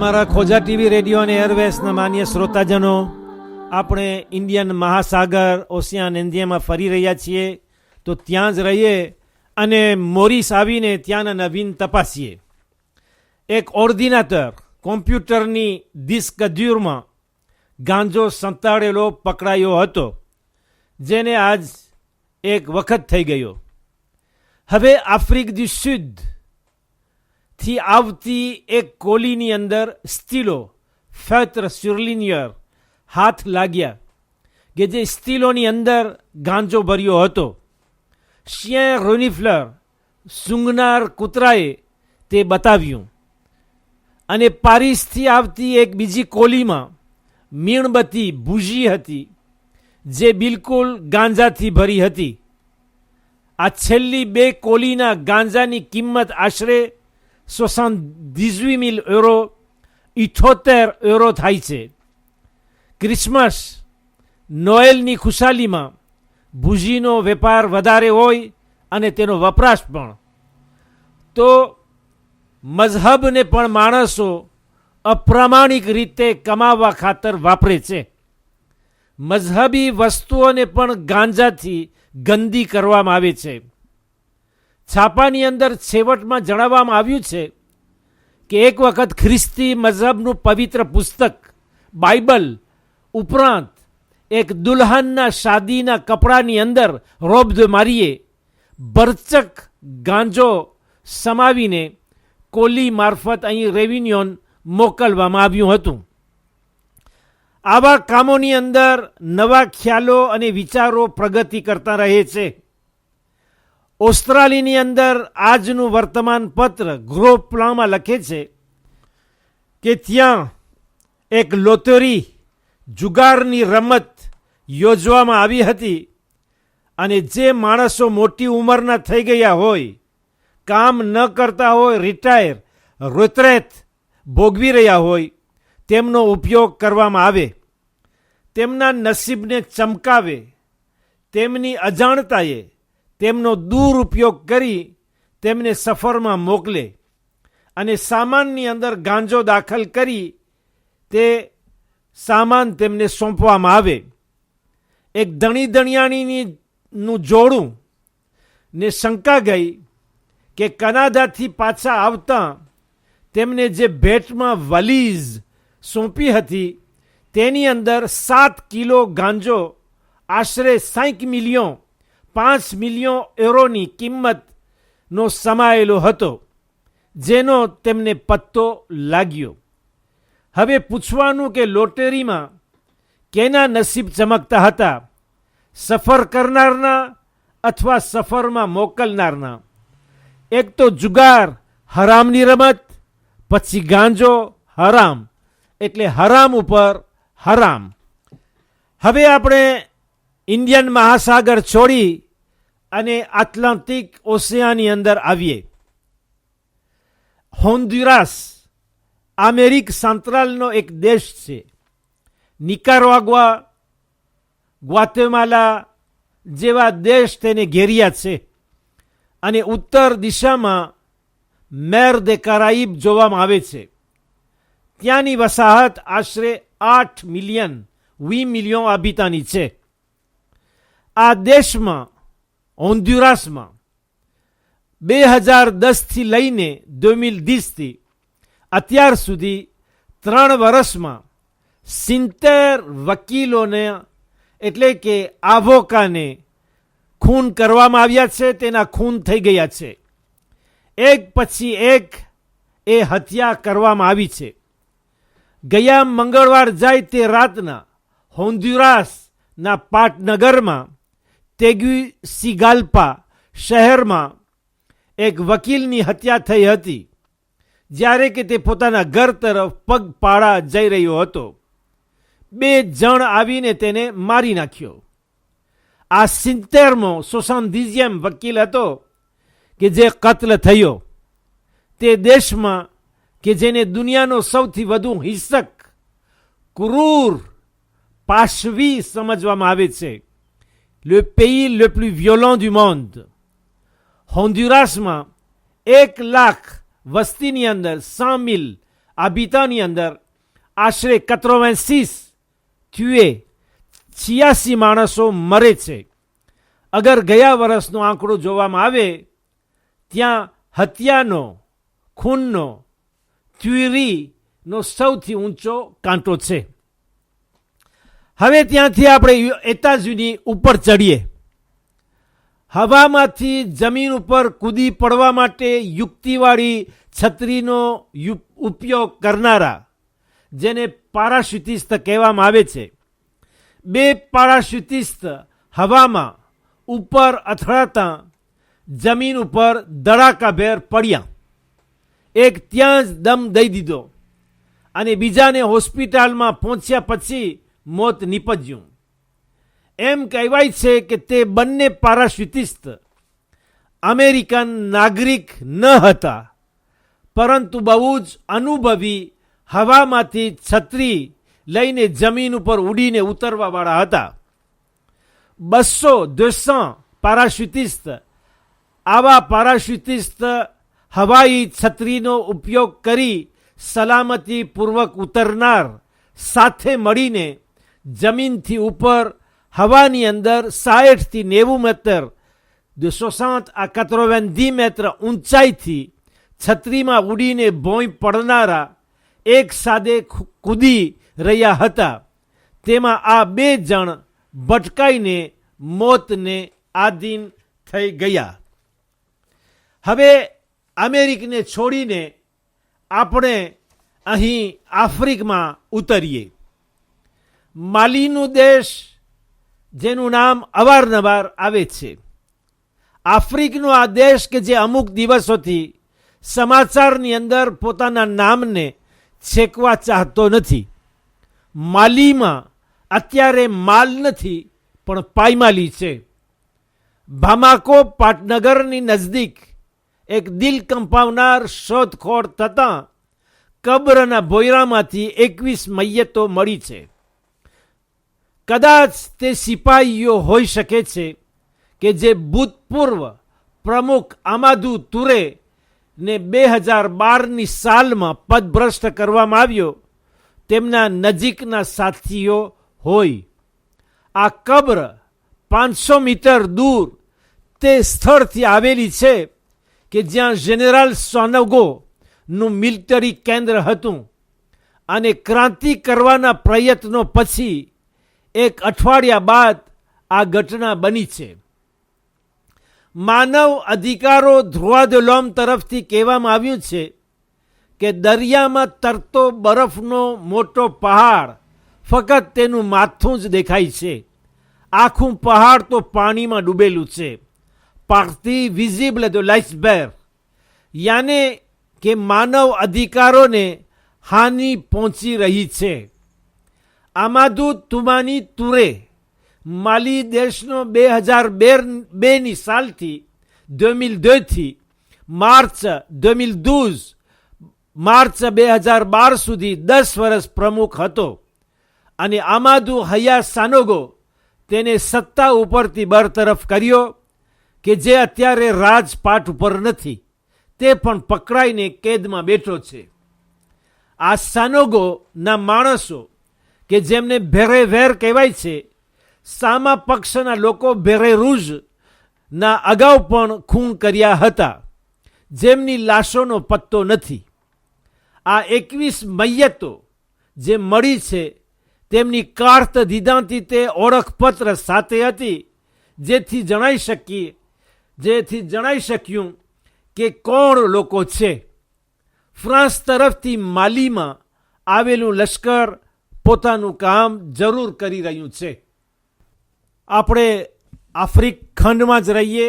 અમારા ખોજા TV radio અને એરવેસના માન્ય શ્રોતાજનો, આપણે ઇન્ડિયન મહાસાગર ઓશિયાન ઇન્ડિયામાં ફરી રહ્યા છીએ, તો ત્યાં જ રહીએ અને મોરિસ આવીને ત્યાંના નવીન તપાસીએ. એક ઓર્ડિનેટર કોમ્પ્યુટરની ડિસ્ક ડ્યુરમાં ગાંજો સંતાડેલો પકડાયો હતો, જેને આજ એક વખત થઈ ગયો. હવે આફ્રિક દી સુદ થી આવતી એક કોલીની અંદર સ્ટીલો ફેત્ર સુરલિનિયર હાથ લાગ્યા કે જે સ્ટીલોની અંદર ગાંજો ભર્યો હતો. શિયા રોનિફ્લર સૂંઘનાર કૂતરાએ તે બતાવ્યું અને પારિસથી આવતી એક બીજી કોલીમાં મીણબત્તી બુઝી હતી, જે બિલકુલ ગાંજાથી ભરી હતી. આ છેલ્લી બે કોલીના ગાંજાની કિંમત આશરે 78,000 યુરો, 78 યુરો થાય છે. ક્રિસમસ નોએલની ખુશાલીમાં ભુજીનો વેપાર વધારે હોય અને તેનો વપરાશ પણ. તો મઝહબને પણ માણસો અપ્રામાણિક રીતે કમાવા ખાતર વાપરે છે. મઝહબી વસ્તુઓને પણ ગાંજાથી ગંદી કરવામાં આવે છે. છાપાની અંદર છેવટમાં જણાવવામાં આવ્યું છે કે એક વખત ખ્રિસ્તી મઝહબનું પવિત્ર પુસ્તક બાઇબલ ઉપરાંત એક દુલ્હનના શાદીના કપડાની અંદર રોબ દ મારીએ ભરચક ગાંજો સમાવીને કોલી મારફત અહીં રેવિન્યોન મોકલવામાં આવ્યું હતું. આવા કામોની અંદર નવા ખ્યાલો અને વિચારો પ્રગતિ કરતા રહે છે. ઓસ્ટ્રેલિયાની અંદર આજનું વર્તમાન પત્ર ગ્રોપલામાં લખે છે કે ત્યાં એક લોટરી જુગારની રમત યોજવામાં આવી હતી અને જે માણસો મોટી ઉંમરના થઈ ગયા હોય, કામ ન કરતા હોય, રિટાયર રોતરેત ભોગવી રહ્યા હોય, તેમનો ઉપયોગ કરવામાં આવે, તેમના નસીબને ચમકાવે, તેમની અજાણતાએ તેમનો દુરુપયોગ કરી તેમને સફરમાં મોકલે અને સામાનની અંદર ગાંજો દાખલ કરી તે સામાન તેમને સોંપવામાં આવે. એક ધણી ધણિયાણીનું જોડું ને શંકા ગઈ કે કનાડાથી પાછા આવતા તેમને જે ભેટમાં વલીઝ સોંપી હતી તેની અંદર 7 કિલો ગાંજો આશરે 5 મિલિયન યુરોની કિંમતનો સમાયેલો હતો, જેનો તેમને પત્તો લાગ્યો. હવે પૂછવાનું કે લોટરીમાં કેના નસીબ ચમકતા હતા, સફર કરનારના અથવા સફરમાં મોકલનારના? એક તો જુગાર હરામની રમત, પછી ગાંજો હરામ, એટલે હરામ ઉપર હરામ. હવે આપણે ઇન્ડિયન મહાસાગર છોડી અને એટલાન્ટિક ઓશિયાની અંદર આવીએ. હોન્ડુરાસ અમેરિક સેન્ટ્રલનો એક દેશ છે. નિકારાગ્વા, ગ્વાટેમાલા જેવા દેશ તેને ઘેર્યા છે અને ઉત્તર દિશામાં મેર દે કરાઇબ જોવામાં આવે છે. ત્યાંની વસાહત આશરે 8 મિલિયન 20 મિલિયન આબિતાની છે. આ દેશમાં હોન્ડુરાસમાં 2010થી લઈને 2020થી અત્યાર સુધી 3 વર્ષમાં 70 વકીલોને એટલે કે આቮકાને ખૂન કરવામાં આવ્યા છે. તેના ખૂન થઈ ગયા છે. એક પછી એક એ હત્યા કરવામાં આવી છે. ગયા મંગળવાર જાય તે રાતના હોન્ડુરાસના પાટનગરમાં તેગુસિગાલ્પા શહેરમાં એક વકીલની હત્યા થઈ હતી, જ્યારે કે તે પોતાના ઘર તરફ પગપાળા જઈ રહ્યો હતો. 2 જણ આવીને તેને મારી નાખ્યો. આ 70મો 70 વકીલ હતો કે જે કત્લ થયો. તે દેશમાં કે જેને દુનિયાનો સૌથી વધુ હિંસક, ક્રૂર, પાશવી સમજવામાં આવે છે, le pays le plus violent du monde. હોન્ડુરાસમાં 1 lakh વસ્તીની અંદર 100 મિલ આ બીતાની અંદર આશરે 86 થયુએ 86 માણસો મરે છે. અગર ગયા વર્ષનો આંકડો જોવામાં આવે ત્યાં હત્યાનો, ખૂનનો, ટ્યુરીનો સૌથી ઊંચો કાંટો છે. હવે ત્યાંથી આપણે એતાઝુની ઉપર ચડીએ. હવામાંથી જમીન ઉપર કૂદી પડવા માટે યુક્તિવાળી છત્રીનો ઉપયોગ કરનારા, જેને પારાશૂટિસ્ટ કહેવામાં આવે છે, 2 પારાશૂટિસ્ટ હવામાં ઉપર અથડાતા જમીન ઉપર ધડાકાભેર પડ્યા. એક ત્યાં જ દમ દઈ દીધો અને બીજાને હોસ્પિટલમાં પહોંચ્યા પછી મોત નીપજ્યું. એમ કહેવાય છે કે તે બંને પારાશૂટિસ્ટ અમેરિકન નાગરિક ન હતા, પરંતુ બહુ જ અનુભવી હવામાંથી છત્રી લઈને જમીન ઉપર ઉડીને ઉતરવાવાળા હતા. 200-200 પારાશૂટિસ્ટ, આવા પારાશૂટિસ્ટ હવાઈ છત્રીનો ઉપયોગ કરી સલામતીપૂર્વક ઉતરનાર સાથે મળીને જમીનથી ઉપર હવાની અંદર 60થી 90 મીટર, 260 à 90 મીટર ઊંચાઈથી છત્રીમાં ઉડીને ભોંય પડનારા એક સાથે કૂદી રહ્યા હતા. તેમાં આ 2 જણ ભટકાઈને મોતને આધીન થઈ ગયા. હવે અમેરિકને છોડીને આપણે અહીં આફ્રિકામાં ઉતરીએ. માલીનું દેશ, જેનું નામ અવારનવાર આવે છે. આફ્રિકનો આ દેશ કે જે અમુક દિવસોથી સમાચારની અંદર પોતાના નામને છેકવા ચાહતો નથી. માલીમાં અત્યારે માલ નથી, પણ પાયમાલી છે. બામાકો પાટનગરની નજદીક એક દિલ કંપાવનાર શોધખોળ થતાં કબ્રના ભોયરામાંથી 21 મૈયતો મળી છે. કદાચ તે સિપાહીઓ હોઈ શકે છે કે જે ભૂતપૂર્વ પ્રમુખ આમાદુ તુરે ને 2012ની સાલમાં પદભ્રષ્ટ કરવામાં આવ્યો, તેમના નજીકના સાથીઓ હોય. આ કબ્ર 500 મીટર દૂર તે સ્થળથી આવેલી છે કે જ્યાં જનરલ સોનગોનું મિલિટરી કેન્દ્ર હતું અને ક્રાંતિ કરવાના પ્રયત્નો પછી 1 અઠવાડિયા બાદ આ ઘટના બની છે. માનવ અધિકારો ધ્રુવા de l'homme તરફથી કહેવામાં આવ્યું છે કે દરિયામાં તરતો બરફનો મોટો પહાડ ફક્ત તેનું માથું જ દેખાય છે. આખું પહાડ તો પાણીમાં ડૂબેલું છે. partie visible de l'iceberg, યાને કે માનવ અધિકારોને હાનિ પહોંચી રહી છે. આમાદુ તુમાની તુરે માલી દેશનો 2002ની સાલથી 2002થી માર્ચ 2012 માર્ચ 2012 સુધી 10 વર્ષ પ્રમુખ હતો અને આમાદુ હયા સાનોગો તેને સત્તા ઉપરથી બરતરફ કર્યો કે જે અત્યારે રાજપાટ ઉપર નથી. તે પણ પકડાઈને કેદમાં બેઠો છે. આ સાનોગોના માણસો કે જેમને ભેરે વેર કહેવાય છે, સામા પક્ષના લોકો ભેરે રૂઝ ના અગાઉ પણ ખૂન કર્યા હતા, જેમની લાશોનો પત્તો નથી. આ 21 મૈયતો જે મળી છે તેમની કાર્ત દીધાંથી તે ઓળખપત્ર સાથે હતી, જેથી જણાઈ શક્યું કે કોણ લોકો છે. ફ્રાન્સ તરફથી માલીમાં આવેલું લશ્કર પોતાનું કામ જરૂર કરી રહ્યું છે. આપણે આફ્રિક ખંડમાં જ રહીએ,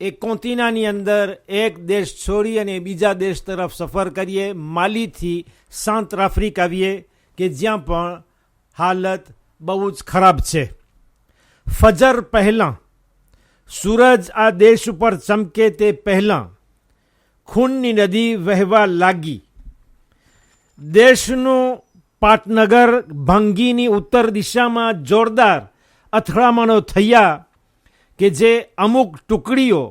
એ કોન્ટિનાની અંદર એક દેશ છોડી અને બીજા દેશ તરફ સફર કરીએ. માલીથી સાઉથ આફ્રિકા આવીએ કે જ્યાં પણ હાલત બહુ જ ખરાબ છે. ફજર પહેલાં, સૂરજ આ દેશ ઉપર ચમકે તે પહેલાં ખૂનની નદી વહેવા લાગી. દેશનું પાટનગર ભાંગીની ઉત્તર દિશામાં જોરદાર અથડામણો થયા કે જે અમુક ટુકડીઓ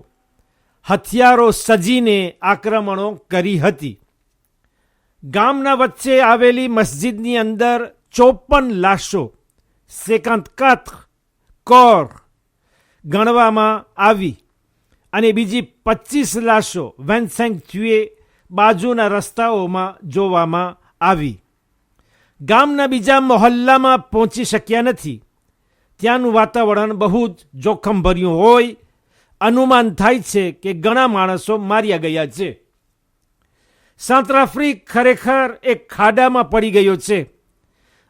હથિયારો સજીને આક્રમણો કરી હતી. ગામના વચ્ચે આવેલી મસ્જિદની અંદર 54 લાશો 54 કોર ગણવામાં આવી અને બીજી 25 લાશો 25 tué બાજુના રસ્તાઓમાં જોવામાં આવી. ગામના બીજા મહોલ્લામાં પહોંચી શક્યા નથી. ત્યાંનું વાતાવરણ બહુ જ જોખમભર્યું હોય અનુમાન થાય છે કે ઘણા માણસો માર્યા ગયા છે. સેન્ટ્રાફ્રિક ખરેખર એક ખાડામાં પડી ગયો છે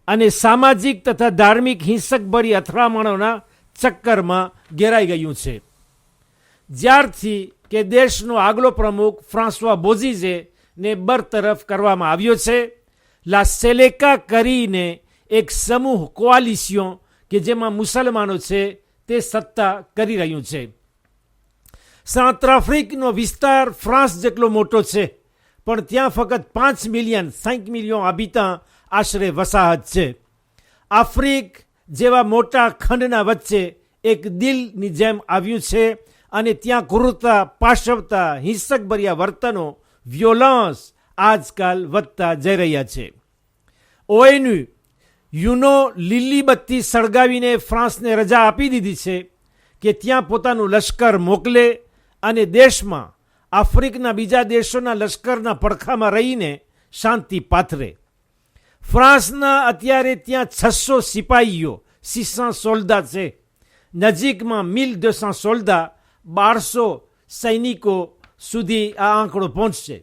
અને સામાજિક તથા ધાર્મિક હિંસકભરી અથડામણોના ચક્કરમાં ઘેરાઈ ગયું છે. જ્યારથી કે દેશનો આગલો પ્રમુખ ફ્રાન્સવા બોઝીઝે ને બરતરફ કરવામાં આવ્યો છે, લા સેલેકા કરીને એક સમૂહ કોઆલિશિયો કે જેમાં મુસલમાનો છે તે સત્તા કરી રહ્યું છે. સેન્ટ્રાફ્રિકનો વિસ્તાર ફ્રાન્સ જેટલો મોટો છે, પણ ત્યાં ફક્ત 5 મિલિયન 5 મિલિયન હાબિતાં આશરે વસાહત છે. આફ્રિક જેવા મોટા ખંડના વચ્ચે એક દિલની જેમ આવ્યું છે અને ત્યાં ક્રૂરતા, પાશવતા, હિંસકભર્યા વર્તનો, વ્યોલન્સ આજકાલ વધતા જઈ રહ્યા છે. ONU યુનો લીલી બત્તી સળગાવીને ફ્રાન્સને રજા આપી દીધી છે કે ત્યાં પોતાનું લશ્કર મોકલે અને દેશમાં આફ્રિકના બીજા દેશોના લશ્કરના પડખામાં રહીને શાંતિ પાથરે. ફ્રાન્સના અત્યારે ત્યાં 600 સિપાહીઓ 600 સોલ્દા છે. નજીકમાં 1200 સોલ્દા 1200 સૈનિકો સુધી આ આંકડો પહોંચશે.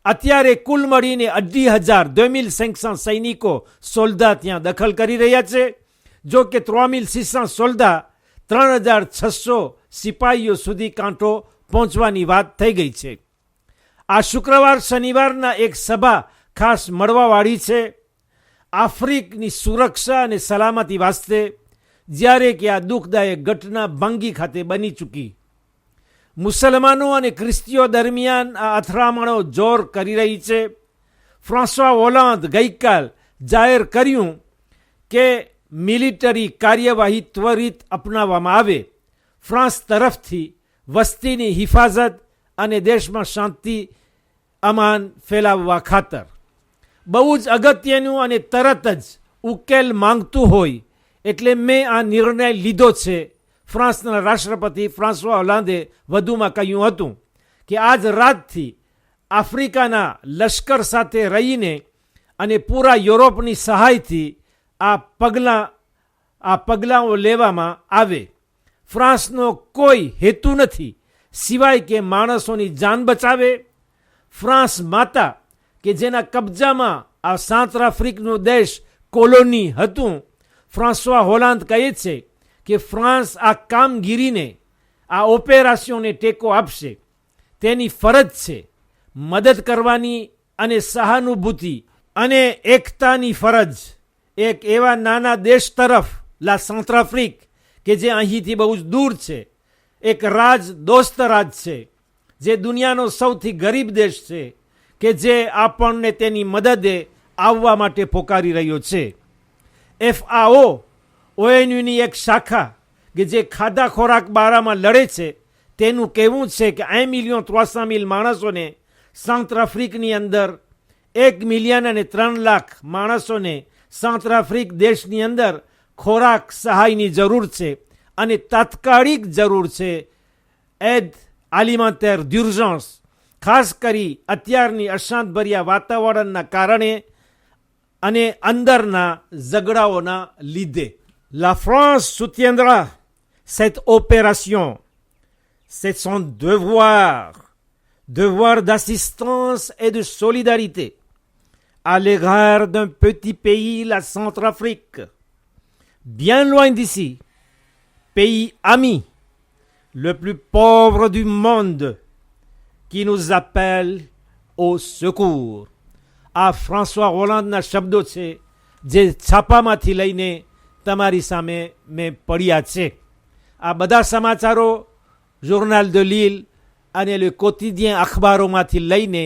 અત્યારે કુલ મળીને 2500 સૈનિકો સોલ્દા ત્યાં દખલ કરી રહ્યા છે. જો કે 3600 સોલ્દા 3600 સિપાહીઓ સુધી કાંઠો પહોંચવાની વાત થઈ ગઈ છે. આ શુક્રવાર શનિવારના એક સભા ખાસ મળવાવાળી છે આફ્રિકની સુરક્ષા અને સલામતી વાસ્તે, જ્યારે કે આ દુઃખદાયક ઘટના બાંગી ખાતે બની ચૂકી. મુસલમાનો અને ખ્રિસ્તીઓ દરમિયાન આ અથડામણો જોર કરી રહી છે. ફ્રાન્સવા હોલાન્દ ગઈકાલ જાહેર કર્યું કે મિલિટરી કાર્યવાહી ત્વરિત અપનાવવામાં આવે ફ્રાન્સ તરફથી વસ્તીની હિફાજત અને દેશમાં શાંતિ અમાન ફેલાવવા ખાતર. બહુ જ અગત્યનું અને તરત જ ઉકેલ માંગતું હોય એટલે મેં આ નિર્ણય લીધો છે. ફ્રાન્સના રાષ્ટ્રપતિ ફ્રાન્સવા હોલાન્દે વધુમાં કહ્યું હતું કે આજ રાતથી આફ્રિકાના લશ્કર સાથે રહીને અને પૂરા યુરોપની સહાયથી આ પગલાંઓ લેવામાં આવે. ફ્રાન્સનો કોઈ હેતુ નથી સિવાય કે માણસોની જાન બચાવે. ફ્રાન્સ માતા કે જેના કબજામાં આ સેન્ટ્રાફ્રિકનો દેશ કોલોની હતું, ફ્રાન્સવા હોલાન્દ કહે છે કે ફ્રાન્સ આ કામગીરીને, આ ઓપેરેશનને ટેકો આપશે. તેની ફરજ છે મદદ કરવાની અને સહાનુભૂતિ અને એકતાની ફરજ એક એવા નાના દેશ તરફ, લા સેન્ટ્રાફ્રિક, કે જે અહીંથી બહુ જ દૂર છે, એક દોસ્ત રાજ છે, જે દુનિયાનો સૌથી ગરીબ દેશ છે, કે જે આપણને તેની મદદે આવવા માટે પોકારી રહ્યો છે. FAO ONUની એક શાખા કે જે ખાધા ખોરાક બારામાં લડે છે, તેનું કહેવું છે કે 1,300,000 માણસોને સેન્ટ્રાફ્રિકની અંદર 1,3 લાખ માણસોને સેન્ટ્રાફ્રિક દેશની અંદર ખોરાક સહાયની જરૂર છે અને તાત્કાલિક જરૂર છે એડ આલિમેન્ટાire d'urgence, ખાસ કરી અત્યારની અશાંતભર્યા વાતાવરણના કારણે અને અંદરના ઝઘડાઓના લીધે. La France soutiendra cette opération. C'est son devoir d'assistance et de solidarité à l'égard d'un petit pays, la Centrafrique, bien loin d'ici, pays ami, le plus pauvre du monde, qui nous appelle au secours. આ ફ્રાન્સવા હોલાન્ડના શબ્દો છે જે છાપામાંથી લઈને તમારી સામે મેં પડ્યા છે. આ બધા સમાચારો જોર્નાલ de Lille અને le quotidien અખબારોમાંથી લઈને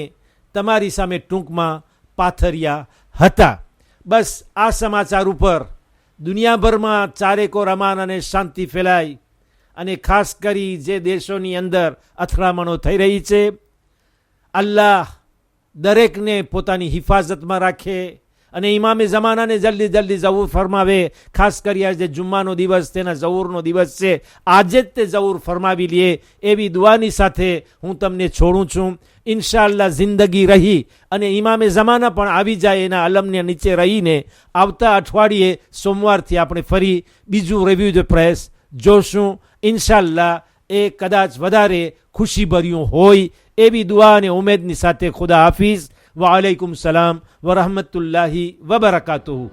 તમારી સામે ટૂંકમાં પાથર્યા હતા. બસ આ સમાચાર ઉપર દુનિયાભરમાં ચારેકો રમાન અને શાંતિ ફેલાય અને ખાસ કરી જે દેશોની અંદર અથડામણો થઈ રહી છે, અલ્લાહ દરેકને પોતાની હિફાજતમાં રાખે અને ઇમામે જમાનાને જલ્દી જલ્દી ઝહૂર ફરમાવે. ખાસ કરી આજે જુમ્માનો દિવસ, તેના ઝહૂરનો દિવસ છે, આજે જ તે ઝહૂર ફરમાવી લે એવી દુઆની સાથે હું તમને છોડું છું. ઇન્શાઅલ્લાહ જિંદગી રહી અને ઇમામે જમાના પણ આવી જાય એના અલમને નીચે રહીને આવતા અઠવાડિયે સોમવારથી આપણે ફરી બીજું રિવ્યુ ધ પ્રેસ જોશું. ઇન્શાઅલ્લાહ એ કદાચ વધારે ખુશીભર્યું હોય એવી દુઆ અને ઉમેદની સાથે ખુદા હાફિઝ. વાલેકુમ સલામ વરહમતુલ્લાહિ વબરકાતુહુ.